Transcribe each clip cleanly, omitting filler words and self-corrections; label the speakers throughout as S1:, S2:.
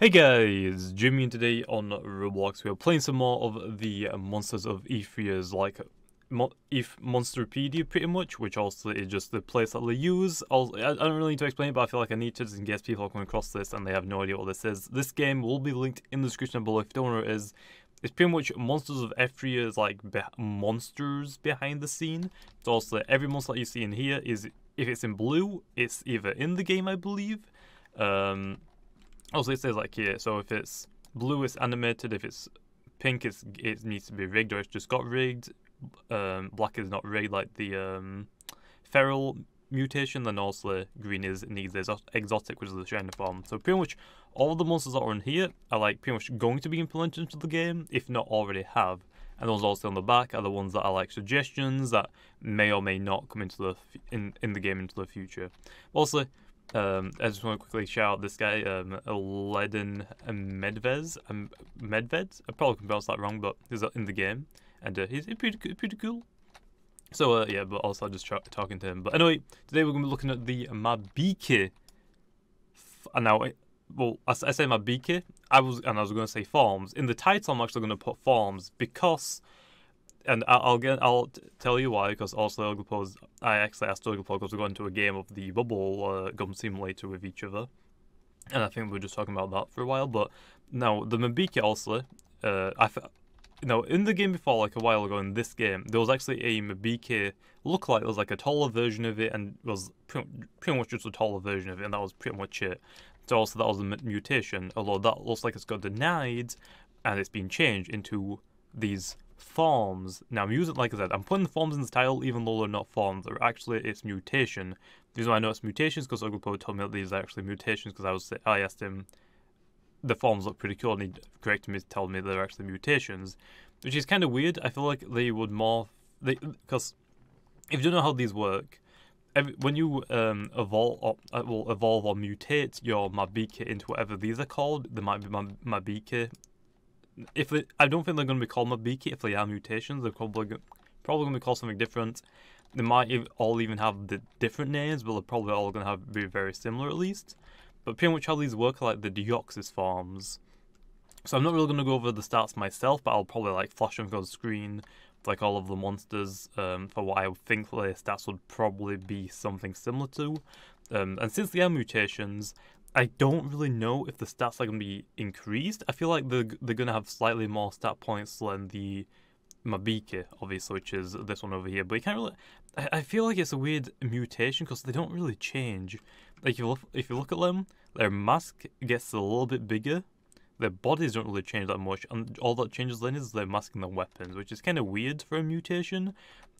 S1: Hey guys, Jimmy, and today on Roblox we are playing some more of the Monsters of Etheria's Monsterpedia pretty much, which also is just the place that they use. I don't really need to explain it, but I feel like I need to just in case people are coming across this and they have no idea what this is. This game will be linked in the description below if you don't know what it is. It's pretty much Monsters of Etheria's monsters behind the scene. So also every monster that you see in here is, if it's in blue, it's either in the game, I believe. Also, it says like here, so if it's blue, it's animated. If it's pink, it needs to be rigged, or it's just got rigged. Black is not rigged, like the feral mutation. Then also green needs exotic, which is the shiny form. So pretty much all of the monsters that are in here are like pretty much going to be implemented into the game, if not already have. And those also on the back are the ones that are like suggestions that may or may not come into the in the game into the future. Also, I just want to quickly shout out this guy, Ledin Medved. I probably pronounced that wrong, but he's in the game, and he's pretty cool. So yeah, but also just talking to him. But anyway, today we're going to be looking at the MABIKI. And now, well, I say MABIKI. I was going to say forms. In the title, I'm actually going to put forms because. And I'll tell you why, because also I actually asked Oglepose because we're going to a game of the bubble gum simulator with each other, and I think we were just talking about that for a while. But now the MABIKI also, in the game before, like a while ago in this game, there was actually a MABIKI lookalike. There was like a taller version of it, and it was pretty much just a taller version of it, and that was pretty much it. So also that was a mutation, although that looks like it's got denied, and it's been changed into these forms. Now I'm using, like I said, I'm putting the forms in the title even though they're not forms. They're actually, it's mutation. The reason why I know it's mutations because Oglepose told me that these are actually mutations because I asked him the forms look pretty cool and he corrected me to tell me they're actually mutations, which is kind of weird. I feel like they would because if you don't know how these work, when you evolve or mutate your MABIKI into whatever these are called, they might be MABIKI. I don't think they're going to be called MABIKI if they are mutations. They're probably going to be called something different. They might all even have the different names, but they're probably all going to be very similar at least. But pretty much how these work are like the Deoxys forms. So I'm not really going to go over the stats myself, but I'll probably like flash them on the screen, like all of the monsters, for what I think the stats would probably be something similar to. And since they are mutations, I don't really know if the stats are going to be increased. I feel like they're going to have slightly more stat points than the MABIKI, obviously, which is this one over here. But you can't really. I feel like it's a weird mutation because they don't really change. Like if you look at them, their mask gets a little bit bigger. Their bodies don't really change that much, and all that changes then is their mask and their weapons, which is kind of weird for a mutation.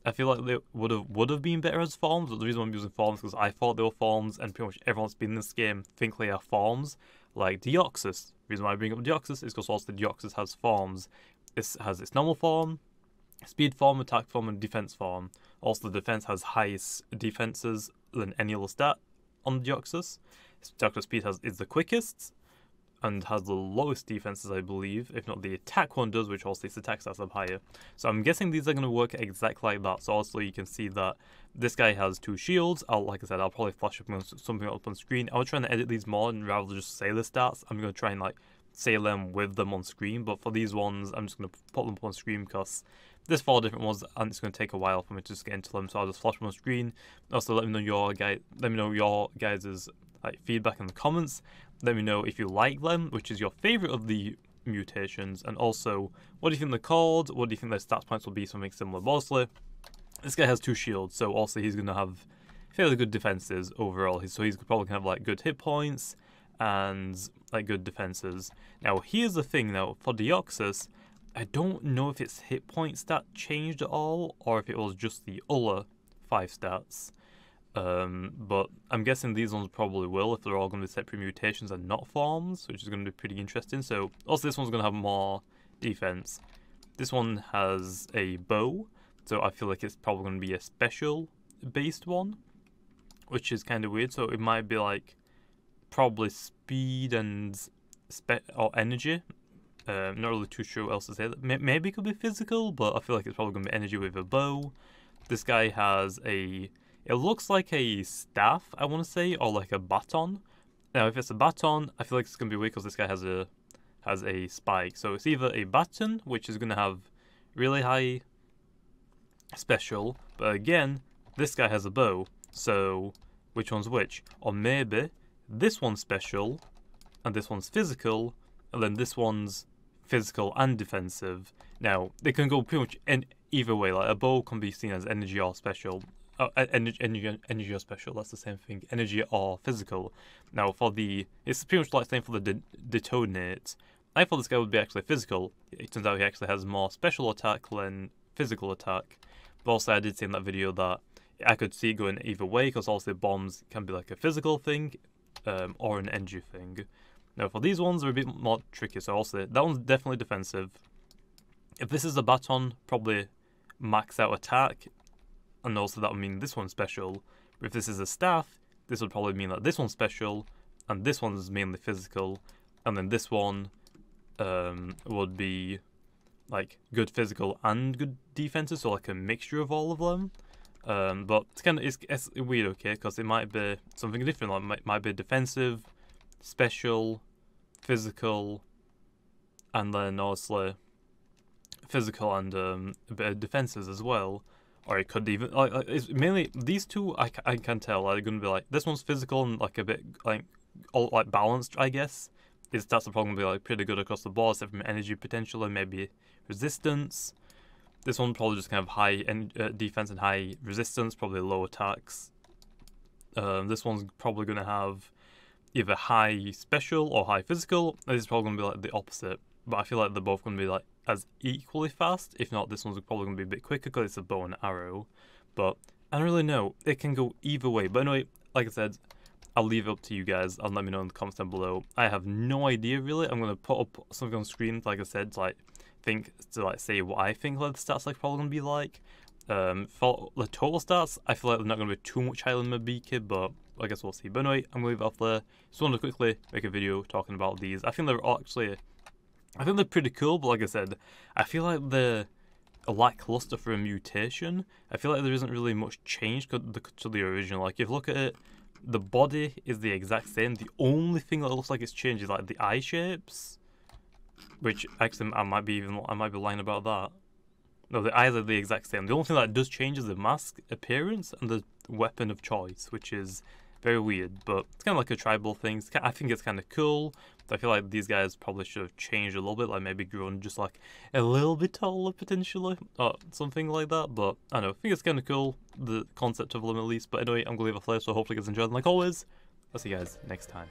S1: I feel like they would have been better as forms, but the reason I'm using forms is because I thought they were forms, and pretty much everyone's been in this game think they are forms, like Deoxys. The reason why I bring up Deoxys is because also Deoxys has forms. It has its normal form, speed form, attack form, and defense form. Also, the defense has highest defenses than any other stat on Deoxys. Deoxys speed is the quickest, and has the lowest defenses, I believe. If not, the attack one does, which also its attack stats up higher. So I'm guessing these are going to work exactly like that. So also you can see that this guy has 2 shields. Like I said, I'll probably flash up something up on screen. I was trying to edit these more, and rather than just say the stats, I'm going to try and like say them with them on screen. But for these ones, I'm just going to put them up on screen because there's 4 different ones, and it's going to take a while for me to just get into them. So I'll just flash them on screen. Also, let me know your guys' like feedback in the comments. Let me know if you like them, which is your favorite of the mutations, and also what do you think they're called, what do you think their stats points will be, something similar. Mostly, this guy has 2 shields, so also he's going to have fairly good defenses overall. So he's probably going to have like good hit points and like good defenses. Now here's the thing though, for Deoxys, I don't know if its hit point stat changed at all, or if it was just the other 5 stats. But I'm guessing these ones probably will if they're all going to be separate mutations and not forms, which is going to be pretty interesting. So also this one's going to have more defense. This one has a bow, so I feel like it's probably going to be a special based one, which is kind of weird. So it might be like probably speed and or energy. Not really too sure what else to say. Maybe it could be physical, but I feel like it's probably going to be energy with a bow. This guy has it looks like a staff, I want to say, or like a baton. Now, if it's a baton, I feel like it's gonna be weak because this guy has a spike. So it's either a baton, which is gonna have really high special, but again, this guy has a bow. So which one's which? Or maybe this one's special, and this one's physical, and then this one's physical and defensive. Now they can go pretty much in either way. Like a bow can be seen as energy or special. Energy or special, that's the same thing. Energy or physical. Now for it's pretty much like same for the detonate. I thought this guy would be actually physical. It turns out he actually has more special attack than physical attack. But also I did say in that video that I could see it going either way, because also bombs can be like a physical thing, or an energy thing. Now for these ones, they're a bit more tricky, so also that one's definitely defensive. If this is a baton, probably max out attack, and also that would mean this one's special. But if this is a staff, this would probably mean that this one's special, and this one's mainly physical, and then this one would be like good physical and good defensive, so like a mixture of all of them. But it's weird, okay, because it might be something different. Like might be defensive, special, physical, and then also physical and a bit of defenses as well. Or it could even it's mainly these two. I can tell are going to be like this one's physical and like a bit like all like balanced, I guess. That's the problem. Be like pretty good across the board, except from energy potential and maybe resistance. This one probably just kind of high defense and high resistance, probably low attacks. This one's probably going to have either high special or high physical. This is probably going to be like the opposite. But I feel like they're both going to be like as equally fast. If not, this one's probably going to be a bit quicker because it's a bow and arrow. But I don't really know. It can go either way. But anyway, like I said, I'll leave it up to you guys and let me know in the comments down below. I have no idea really. I'm going to put up something on screen, like I said, to say what I think like the stats like probably going to be like. For the total stats, I feel like they're not going to be too much higher than MABIKI, but I guess we'll see. But anyway, I'm going to leave it off there. Just wanted to quickly make a video talking about these. I think they're pretty cool, but like I said, I feel like they're lackluster for a mutation. I feel like there isn't really much change to the original. Like if you look at it, the body is the exact same. The only thing that looks like it's changed is like the eye shapes, which actually I might be lying about that. No, the eyes are the exact same. The only thing that does change is the mask appearance and the weapon of choice, which is very weird, but it's kind of like a tribal thing. I think it's kind of cool. I feel like these guys probably should have changed a little bit, like maybe grown just like a little bit taller potentially, or something like that. But I don't know, I think it's kind of cool, the concept of them at least. But anyway, I'm going to leave it there, so hopefully you guys enjoyed. And like always, I'll see you guys next time.